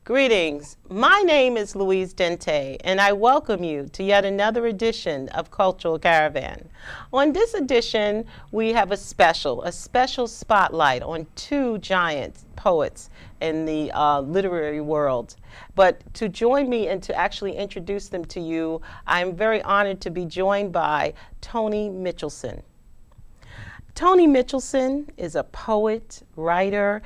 Greetings. My name is Louise Dente, and I welcome you to yet another edition of Cultural Caravan. On this edition, we have a special spotlight on two giant poets in the literary world. But to join me and to actually introduce them to you, I'm very honored to be joined by Tony Michelson. Tony Michelson is a poet, writer,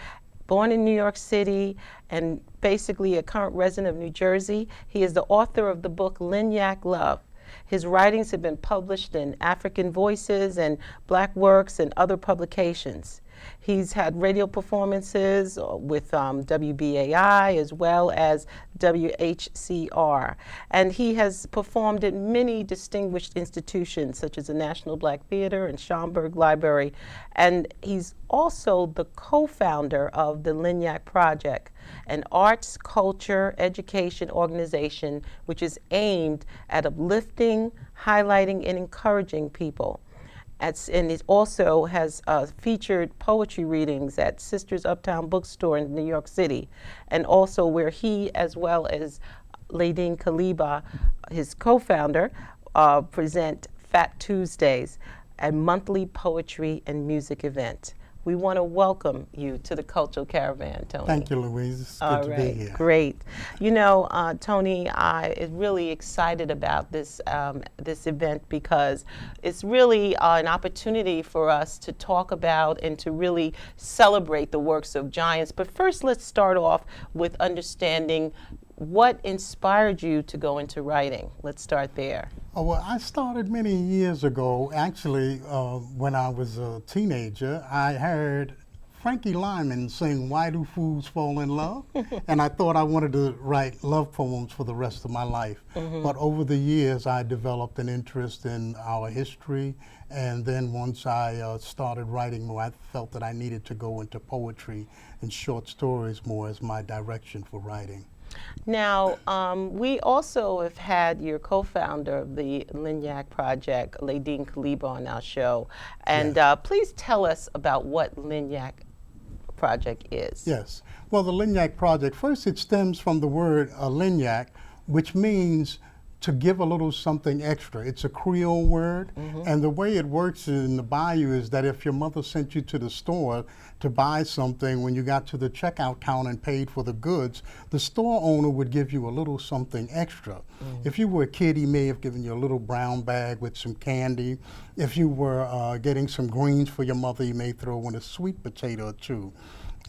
born in New York City and basically a current resident of New Jersey. He is the author of the book Lyn-Yak Love. His writings have been published in African Voices and Black Works and other publications. He's had radio performances with WBAI as well as WHCR. And he has performed at many distinguished institutions such as the National Black Theater and Schomburg Library. And he's also the co-founder of the Lyn-Yak Project, an arts, culture, education organization which is aimed at uplifting, highlighting, and encouraging people. And it also has featured poetry readings at Sisters Uptown Bookstore in New York City, and also where he, as well as Lyn-Yak Project, his co-founder, present Fat Tuesdays, a monthly poetry and music event. We want to welcome you to the Cultural Caravan, Tony. Thank you, Louise. It's good to be here. Great. You know, Tony, I am really excited about this this event because it's really an opportunity for us to talk about and to really celebrate the works of giants. But first, let's start off with understanding what inspired you to go into writing. Let's start there. Oh, well, I started many years ago. Actually, when I was a teenager, I heard Frankie Lyman sing "Why Do Fools Fall in Love?" And I thought I wanted to write love poems for the rest of my life. But over the years, I developed an interest in our history. And then once I started writing more, I felt that I needed to go into poetry and short stories more as my direction for writing. Now, we also have had your co-founder of the Lyn-Yak Project, Lyn-Yak Project, on our show. And yes. Please tell us about what Lyn-Yak Project is. Yes. Well, the Lyn-Yak Project, first it stems from the word Lyn-Yak, which means to give a little something extra. It's a Creole word, and the way it works in the bayou is that if your mother sent you to the store to buy something, when you got to the checkout counter and paid for the goods, the store owner would give you a little something extra. If you were a kid, he may have given you a little brown bag with some candy. If you were getting some greens for your mother, he may throw in a sweet potato or two.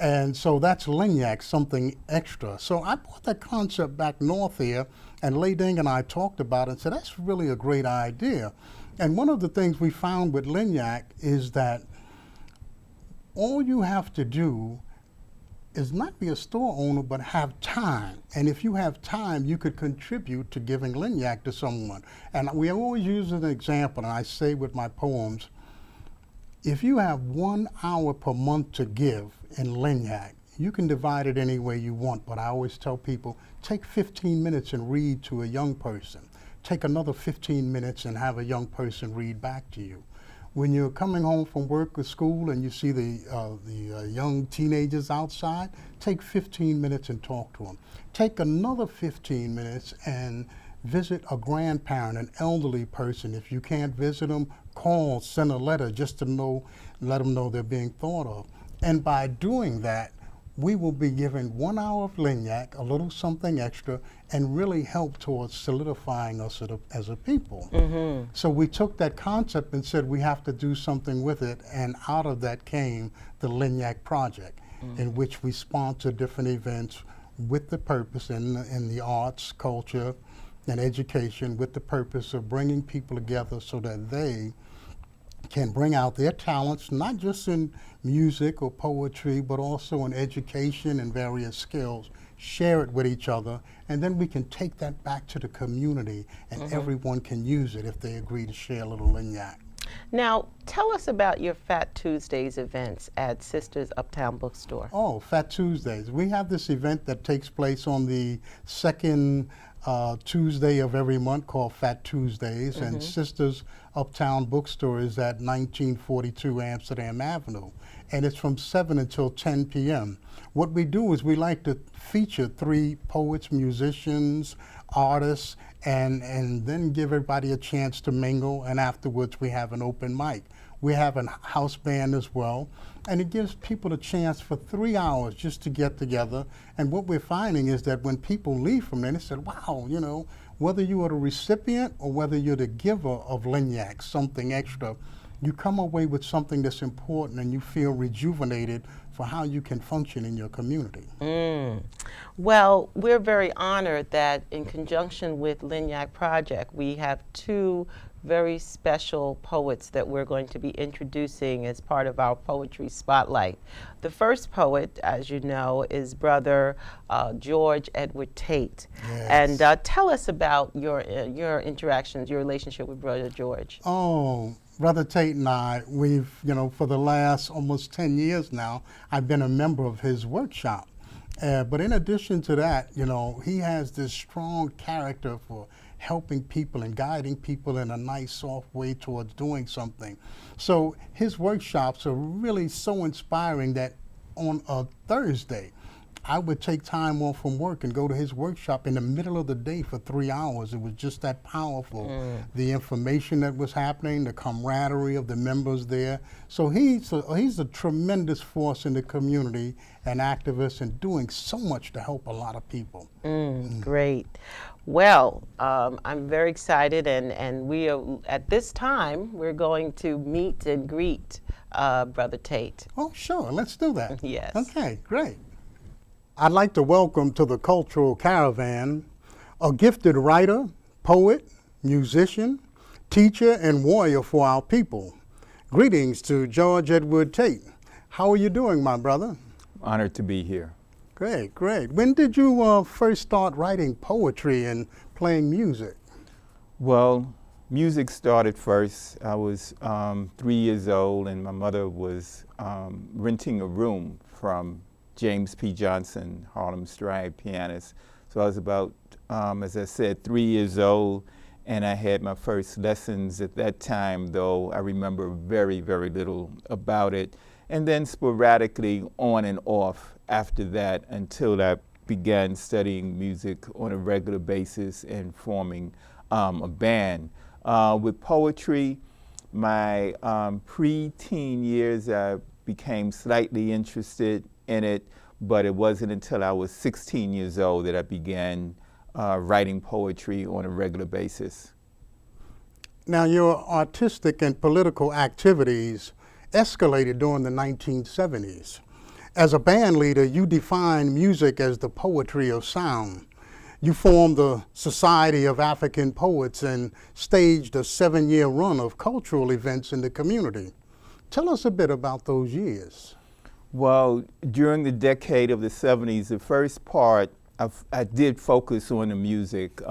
And so that's Lyn-Yak, something extra. So I brought that concept back north here, and Lyn-Yak and I talked about it and said, that's really a great idea. And one of the things we found with Lyn-Yak is that all you have to do is not be a store owner, but have time. And if you have time, you could contribute to giving Lyn-Yak to someone. And we always use an example, and I say with my poems, if you have 1 hour per month to give in Lyn-Yak, you can divide it any way you want, but I always tell people, take 15 minutes and read to a young person. Take another 15 minutes and have a young person read back to you. When you're coming home from work or school and you see the young teenagers outside, take 15 minutes and talk to them. Take another 15 minutes and visit a grandparent, an elderly person. If you can't visit them, call, send a letter just to let them know they're being thought of. And by doing that, we will be giving 1 hour of Lyn-Yak, a little something extra, and really help towards solidifying us as a people. So we took that concept and said we have to do something with it, and out of that came the Lyn-Yak Project, in which we sponsor different events with the purpose in the arts, culture, and education, with the purpose of bringing people together so that they can bring out their talents, not just in music or poetry, but also in education and various skills, share it with each other, and then we can take that back to the community, and everyone can use it if they agree to share a little Lyn-Yak. Now, tell us about your Fat Tuesdays events at Sisters Uptown Bookstore. Oh, Fat Tuesdays. We have this event that takes place on the second Tuesday of every month called Fat Tuesdays, and Sisters Uptown Bookstore is at 1942 Amsterdam Avenue, and it's from 7 until 10 p.m. What we do is we like to feature 3 poets, musicians, artists, and then give everybody a chance to mingle, and afterwards we have an open mic. We have a house band as well, and it gives people a chance for 3 hours just to get together. And what we're finding is that when people leave from there, they said, wow, you know, whether you are the recipient or whether you're the giver of Lyn-Yak, something extra, you come away with something that's important and you feel rejuvenated for how you can function in your community. Well, we're very honored that in conjunction with Lyn-Yak Project, we have 2 very special poets that we're going to be introducing as part of our Poetry Spotlight. The first poet, as you know, is Brother George Edward Tait. Yes. And tell us about your interactions, your relationship with Brother George. Oh, Brother Tait and I, we've, you know, for the last almost 10 years now, I've been a member of his workshop. But in addition to that, you know, he has this strong character for helping people and guiding people in a nice, soft way towards doing something. So his workshops are really so inspiring that on a Thursday, I would take time off from work and go to his workshop in the middle of the day for 3 hours. It was just that powerful. The information that was happening, the camaraderie of the members there. So he's a tremendous force in the community, an activist, and doing so much to help a lot of people. Great. Well, I'm very excited, and we are, at this time, we're going to meet and greet Brother Tait. Oh, sure, let's do that. Yes. Okay, great. I'd like to welcome to the Cultural Caravan a gifted writer, poet, musician, teacher, and warrior for our people. Greetings to George Edward Tait. How are you doing, my brother? Honored to be here. Great, great. When did you first start writing poetry and playing music? Well, music started first. I was 3 years old, and my mother was renting a room from James P. Johnson, Harlem Stride pianist. So I was about, as I said, 3 years old, and I had my first lessons at that time, though I remember very, very little about it. And then sporadically on and off after that until I began studying music on a regular basis and forming a band. With poetry, my pre-teen years, I became slightly interested in it, but it wasn't until I was 16 years old that I began writing poetry on a regular basis. Now, your artistic and political activities escalated during the 1970s. As a band leader, you defined music as the poetry of sound. You formed the Society of African Poets and staged a 7-year run of cultural events in the community. Tell us a bit about those years. Well, during the decade of the 70s, the first part, I did focus on the music.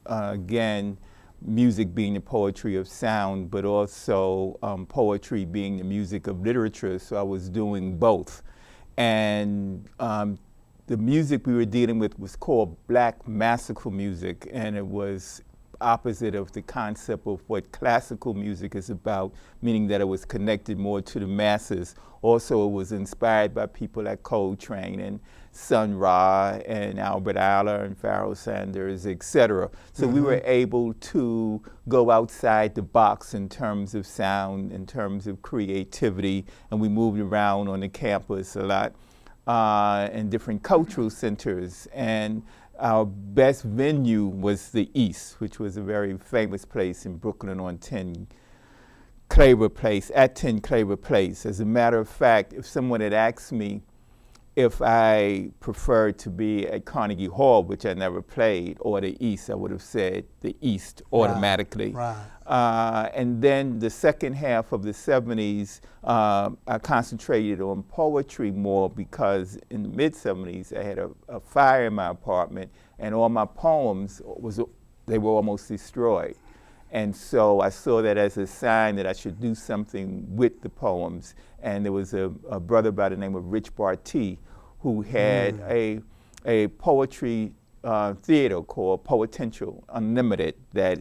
Again, music being the poetry of sound, but also poetry being the music of literature, so I was doing both. And the music we were dealing with was called Black massical music, and it was opposite of the concept of what classical music is about, meaning that it was connected more to the masses. Also, it was inspired by people like Coltrane and Sun Ra and Albert Ayler and Pharoah Sanders, etc. So we were able to go outside the box in terms of sound, in terms of creativity, and we moved around on the campus a lot in different cultural centers. And our best venue was the East, which was a very famous place in Brooklyn on 10 Claver Place, at 10 Claver Place. As a matter of fact, if someone had asked me if I preferred to be at Carnegie Hall, which I never played, or the East, I would have said the East automatically. Right. And then the second half of the 70s, I concentrated on poetry more because in the mid-70s, I had a fire in my apartment, and all my poems, they were almost destroyed. And so I saw that as a sign that I should do something with the poems. And there was a brother by the name of Rich Barty who had a poetry theater called Potential Unlimited that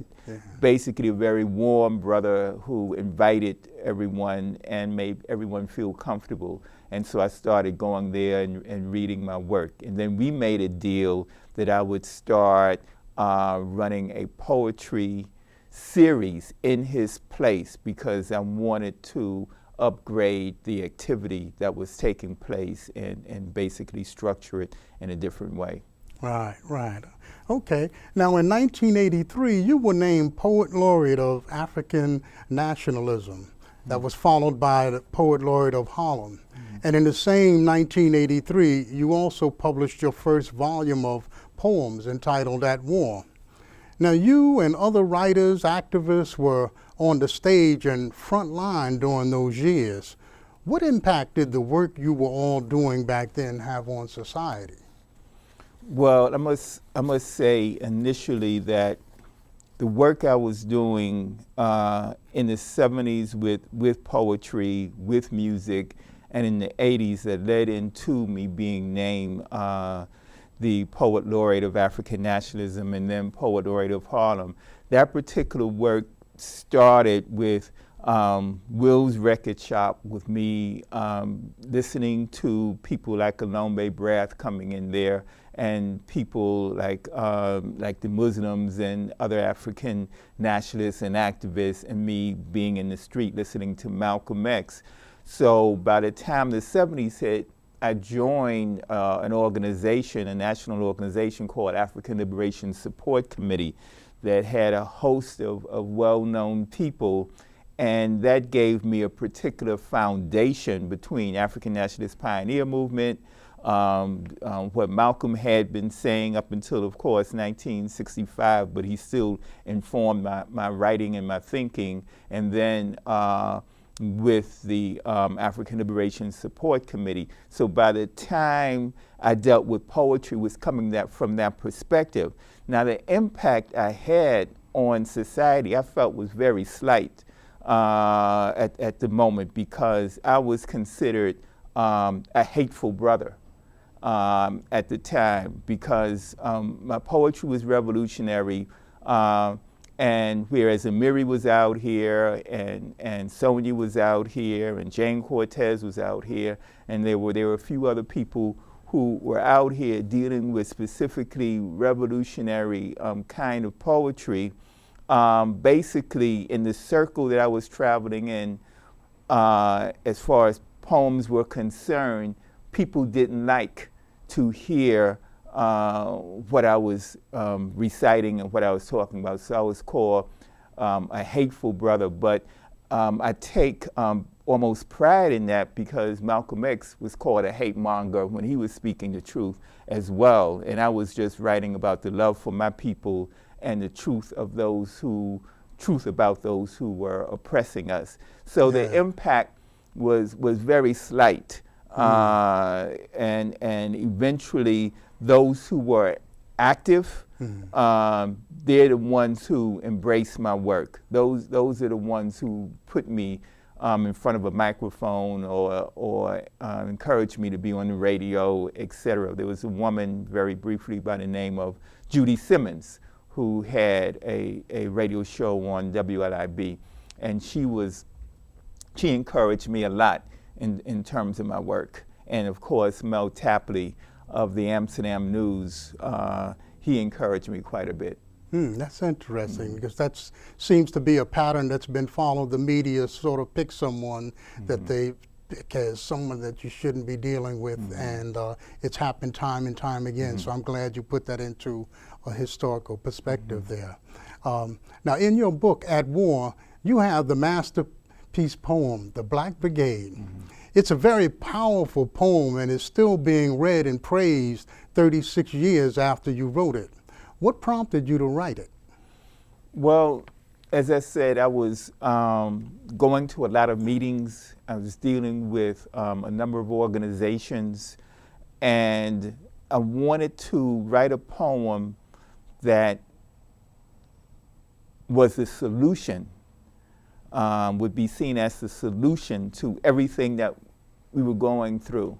basically a very warm brother who invited everyone and made everyone feel comfortable. And so I started going there and reading my work. And then we made a deal that I would start running a poetry series in his place because I wanted to upgrade the activity that was taking place and basically structure it in a different way. Right, right. Okay. Now, in 1983, you were named Poet Laureate of African Nationalism. That was followed by the Poet Laureate of Harlem. And in the same 1983, you also published your first volume of poems entitled At War. Now, you and other writers, activists were on the stage and front line during those years. What impact did the work you were all doing back then have on society? Well, I must say initially that the work I was doing in the 70s with poetry, with music, and in the 80s that led into me being named the Poet Laureate of African Nationalism and then Poet Laureate of Harlem. That particular work started with Will's Record Shop, with me listening to people like Alombe Brath coming in there, and people like the Muslims and other African nationalists and activists, and me being in the street listening to Malcolm X. So by the time the 70s hit, I joined an organization, a national organization called African Liberation Support Committee that had a host of well-known people, and that gave me a particular foundation between African Nationalist Pioneer Movement, what Malcolm had been saying up until, of course, 1965, but he still informed my writing and my thinking, and then with the African Liberation Support Committee. So by the time I dealt with poetry was coming from that perspective. Now the impact I had on society I felt was very slight at the moment, because I was considered a hateful brother at the time, because my poetry was revolutionary, and whereas Amiri was out here and Sonia was out here and Jane Cortez was out here, and there were a few other people who were out here dealing with specifically revolutionary kind of poetry, basically in the circle that I was traveling in, as far as poems were concerned, people didn't like to hear what I was reciting and what I was talking about. So I was called a hateful brother, but I take almost pride in that, because Malcolm X was called a hate monger when he was speaking the truth as well. And I was just writing about the love for my people and the truth about those who were oppressing us. So the impact was very slight. And eventually those who were active, they're the ones who embrace my work. Those are the ones who put me in front of a microphone or encouraged me to be on the radio, etc. There was a woman very briefly by the name of Judy Simmons who had a radio show on WLIB, and she encouraged me a lot in terms of my work. And of course, Mel Tapley of the Amsterdam News, he encouraged me quite a bit. That's interesting, because that seems to be a pattern that's been followed. The media sort of picks someone that they pick as someone that you shouldn't be dealing with, and it's happened time and time again. So I'm glad you put that into a historical perspective there. Now, in your book, At War, you have the masterpiece poem, The Black Brigade. It's a very powerful poem, and is still being read and praised 36 years after you wrote it. What prompted you to write it? Well, as I said, I was going to a lot of meetings. I was dealing with a number of organizations, and I wanted to write a poem that was the solution, would be seen as the solution to everything that we were going through.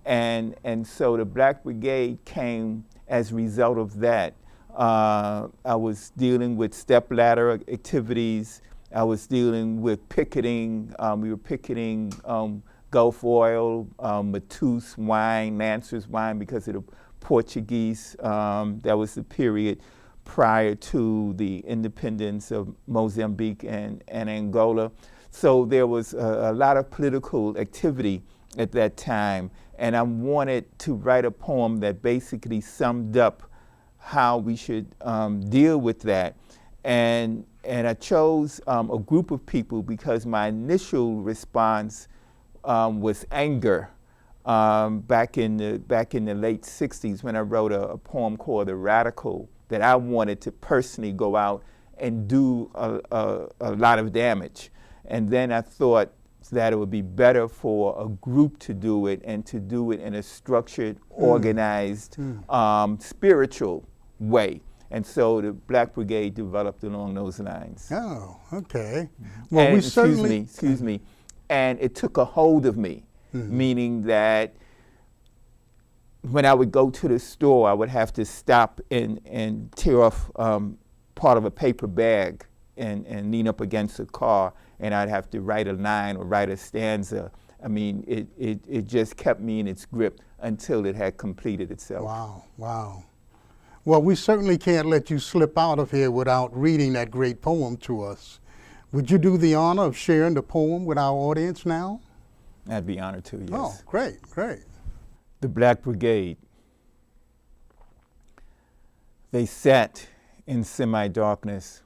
And so the Black Brigade came as a result of that, I was dealing with stepladder activities. I was dealing with picketing. We were picketing Gulf Oil, Matus wine, Lancers wine because of the Portuguese. That was the period prior to the independence of Mozambique and Angola. So there was a lot of political activity at that time, and I wanted to write a poem that basically summed up how we should deal with that. And I chose a group of people because my initial response was anger back in the late 60s when I wrote a poem called The Radical that I wanted to personally go out and do a lot of damage. And then I thought that it would be better for a group to do it and to do it in a structured, organized, spiritual way. And so the Black Brigade developed along those lines. Oh, okay. Well, and, we certainly... Excuse me. And it took a hold of me, meaning that when I would go to the store, I would have to stop and tear off part of a paper bag and lean up against a car, and I'd have to write a line or write a stanza. I mean, it just kept me in its grip until it had completed itself. Wow, wow. Well, we certainly can't let you slip out of here without reading that great poem to us. Would you do the honor of sharing the poem with our audience now? I'd be honored to, yes. Oh, great, great. The Black Brigade. They sat in semi-darkness,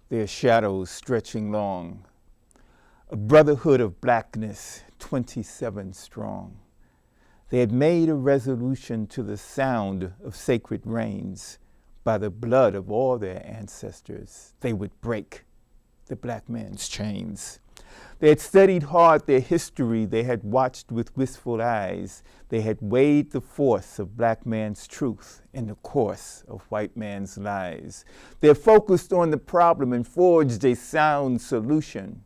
their shadows stretching long, a brotherhood of blackness, 27 strong. They had made a resolution to the sound of sacred rains. By the blood of all their ancestors, they would break the black man's chains. They had studied hard their history. They had watched with wistful eyes. They had weighed the force of black man's truth in the course of white man's lies. They had focused on the problem and forged a sound solution.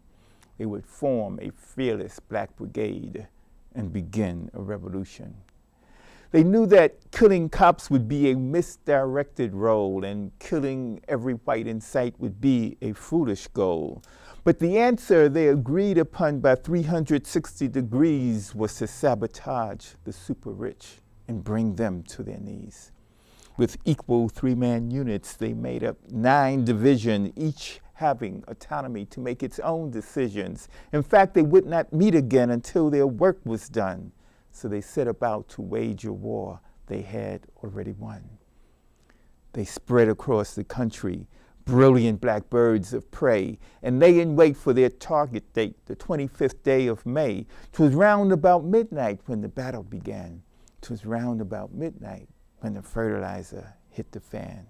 They would form a fearless Black Brigade and begin a revolution. They knew that killing cops would be a misdirected role and killing every white in sight would be a foolish goal. But the answer they agreed upon by 360 degrees was to sabotage the super rich and bring them to their knees. With equal three-man units, they made up 9 divisions, each having autonomy to make its own decisions. In fact, they would not meet again until their work was done. So they set about to wage a war they had already won. They spread across the country, brilliant black birds of prey, and lay in wait for their target date, the 25th day of May. 'Twas round about midnight when the battle began. 'Twas round about midnight when the fertilizer hit the fan.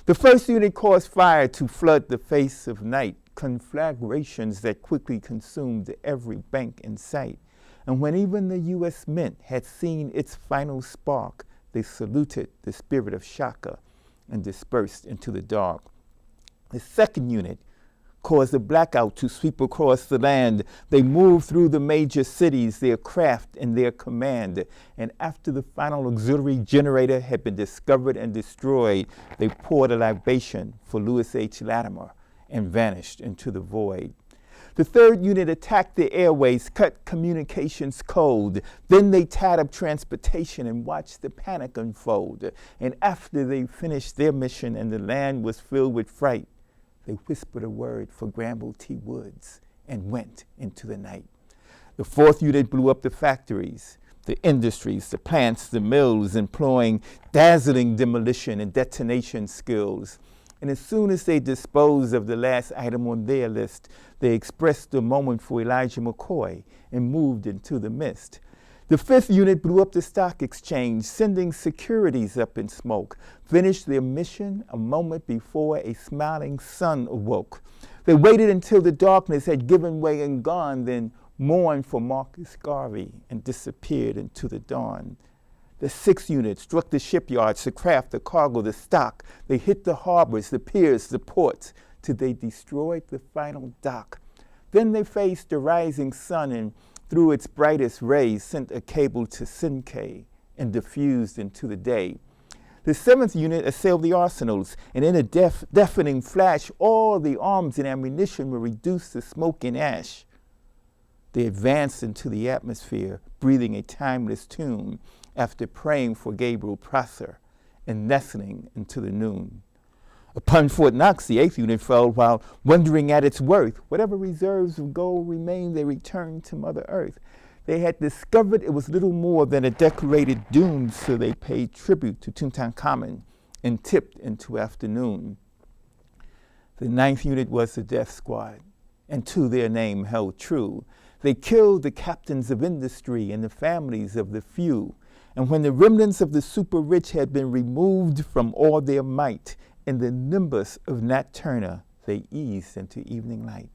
The first unit caused fire to flood the face of night, conflagrations that quickly consumed every bank in sight. And when even the U.S. Mint had seen its final spark, they saluted the spirit of Shaka and dispersed into the dark. The second unit caused a blackout to sweep across the land. They moved through the major cities, their craft and their command. And after the final auxiliary generator had been discovered and destroyed, they poured a libation for Lewis H. Latimer and vanished into the void. The third unit attacked the airways, cut communications cold. Then they tied up transportation and watched the panic unfold. And after they finished their mission and the land was filled with fright, they whispered a word for Granville T. Woods and went into the night. The fourth unit blew up the factories, the industries, the plants, the mills, employing dazzling demolition and detonation skills. And as soon as they disposed of the last item on their list, they expressed a moment for Elijah McCoy and moved into the mist. The fifth unit blew up the stock exchange, sending securities up in smoke, finished their mission a moment before a smiling sun awoke. They waited until the darkness had given way and gone, then mourned for Marcus Garvey and disappeared into the dawn. The sixth unit struck the shipyards, the craft, the cargo, the stock. They hit the harbors, the piers, the ports, till they destroyed the final dock. Then they faced the rising sun and through its brightest rays sent a cable to Sinkay and diffused into the day. The 7th Unit assailed the arsenals, and in a deafening flash, all the arms and ammunition were reduced to smoke and ash. They advanced into the atmosphere, breathing a timeless tune after praying for Gabriel Prosser and nestling into the noon. Upon Fort Knox, the 8th Unit fell while wondering at its worth. Whatever reserves of gold remained, they returned to Mother Earth. They had discovered it was little more than a decorated dune, so they paid tribute to Tutankhamun and tipped into afternoon. The 9th Unit was the death squad, and to their name held true. They killed the captains of industry and the families of the few. And when the remnants of the super rich had been removed from all their might, in the nimbus of Nat Turner, they eased into evening light.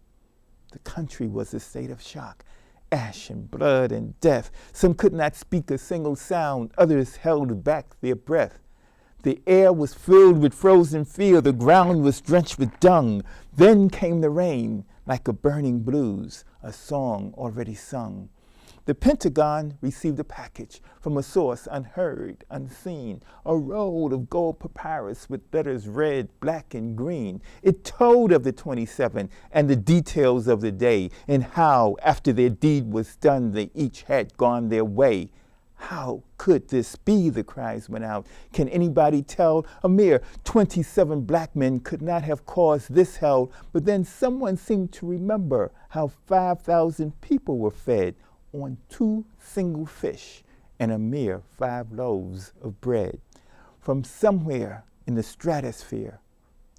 The country was a state of shock, ash and blood and death. Some could not speak a single sound, others held back their breath. The air was filled with frozen fear, the ground was drenched with dung. Then came the rain, like a burning blues, a song already sung. The Pentagon received a package from a source unheard, unseen, a roll of gold papyrus with letters red, black, and green. It told of the 27 and the details of the day and how, after their deed was done, they each had gone their way. How could this be? The cries went out. Can anybody tell? A mere 27 black men could not have caused this hell, but then someone seemed to remember how 5,000 people were fed on 2 single fish and a mere 5 loaves of bread. From somewhere in the stratosphere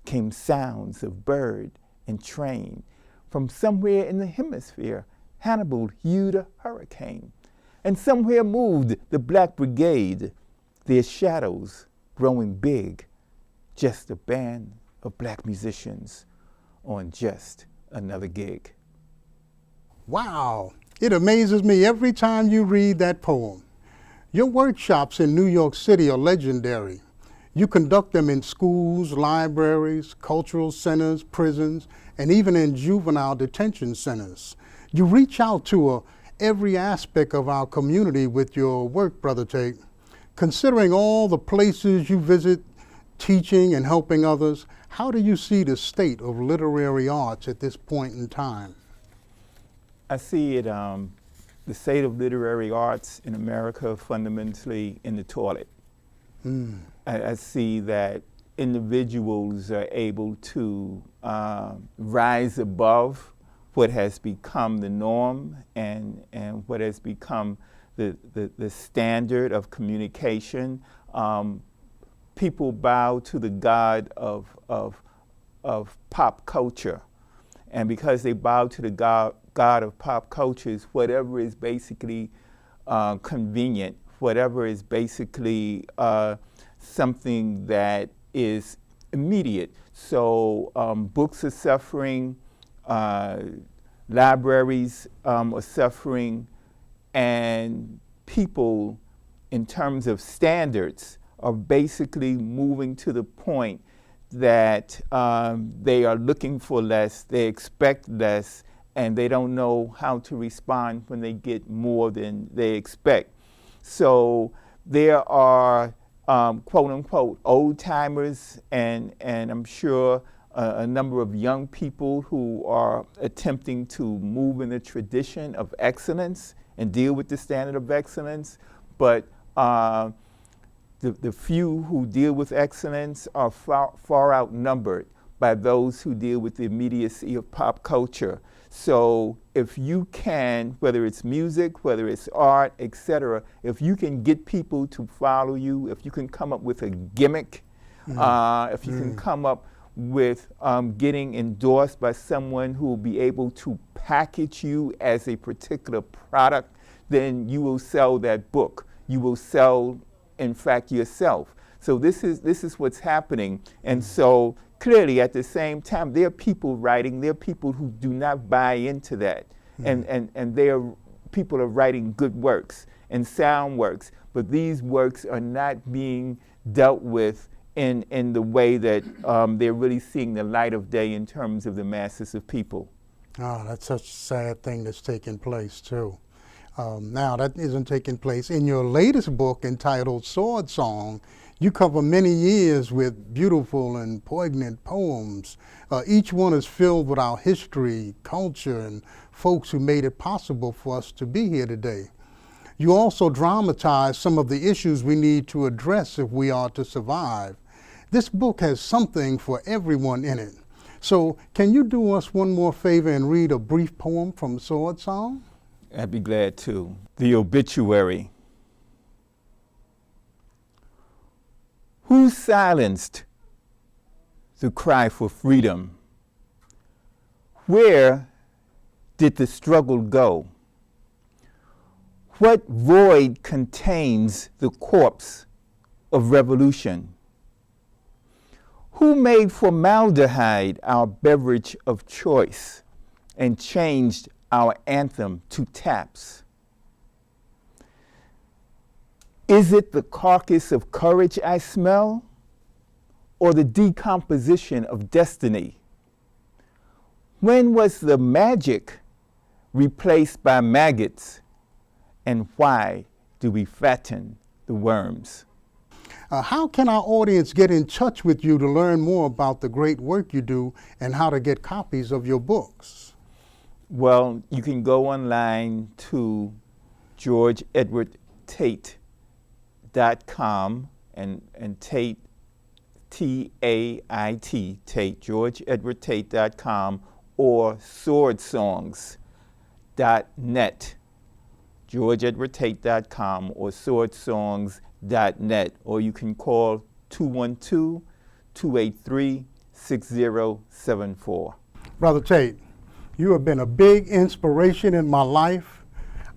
came sounds of bird and train. From somewhere in the hemisphere, Hannibal hewed a hurricane. And somewhere moved the Black Brigade, their shadows growing big, just a band of black musicians on just another gig. Wow, it amazes me every time you read that poem. Your workshops in New York City are legendary. You conduct them in schools, libraries, cultural centers, prisons, and even in juvenile detention centers. You reach out to every aspect of our community with your work, Brother Tait. Considering all the places you visit, teaching and helping others, how do you see the state of literary arts at this point in time? I see it, the state of literary arts in America fundamentally in the toilet. I see that individuals are able to rise above what has become the norm and what has become the standard of communication. People bow to the god of pop culture. And because they bow to the god of pop culture, is whatever is basically convenient, whatever is basically something that is immediate. So books are suffering, libraries are suffering, and people, in terms of standards, are basically moving to the point that they are looking for less, they expect less, and they don't know how to respond when they get more than they expect. So there are quote unquote old timers and I'm sure a number of young people who are attempting to move in the tradition of excellence and deal with the standard of excellence, but the few who deal with excellence are far outnumbered by those who deal with the immediacy of pop culture. So if you can, whether it's music, whether it's art, etc., if you can get people to follow you, if you can come up with a gimmick, if you can come up with getting endorsed by someone who will be able to package you as a particular product, then you will sell that book. You will sell, in fact, yourself. So this is what's happening. And so clearly at the same time, there are people writing, there are people who do not buy into that. And people are writing good works and sound works, but these works are not being dealt with in the way that they're really seeing the light of day in terms of the masses of people. Oh, that's such a sad thing that's taking place too. Now, that isn't taking place. In your latest book entitled Sword Song, you cover many years with beautiful and poignant poems. Each one is filled with our history, culture, and folks who made it possible for us to be here today. You also dramatize some of the issues we need to address if we are to survive. This book has something for everyone in it. So can you do us one more favor and read a brief poem from Sword Song? I'd be glad to. The obituary. Who silenced the cry for freedom? Where did the struggle go? What void contains the corpse of revolution? Who made formaldehyde our beverage of choice and changed our anthem to taps? Is it the carcass of courage I smell, or the decomposition of destiny? When was the magic replaced by maggots, and why do we fatten the worms? How can our audience get in touch with you to learn more about the great work you do and how to get copies of your books? Well, you can go online to georgeedwardtait.com and Tait, T-A-I-T, Tait, georgeedwardtait.com, or swordsongs.net, georgeedwardtait.com or swordsongs.net, or you can call 212-283-6074. Brother Tait, you have been a big inspiration in my life.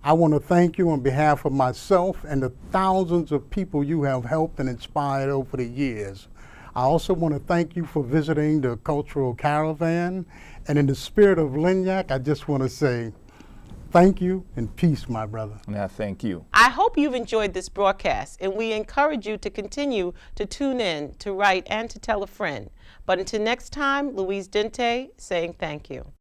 I want to thank you on behalf of myself and the thousands of people you have helped and inspired over the years. I also want to thank you for visiting the Cultural Caravan. And in the spirit of Lyn-Yak, I just want to say thank you and peace, my brother. Now, thank you. I hope you've enjoyed this broadcast, and we encourage you to continue to tune in, to write, and to tell a friend. But until next time, Louise Tait saying thank you.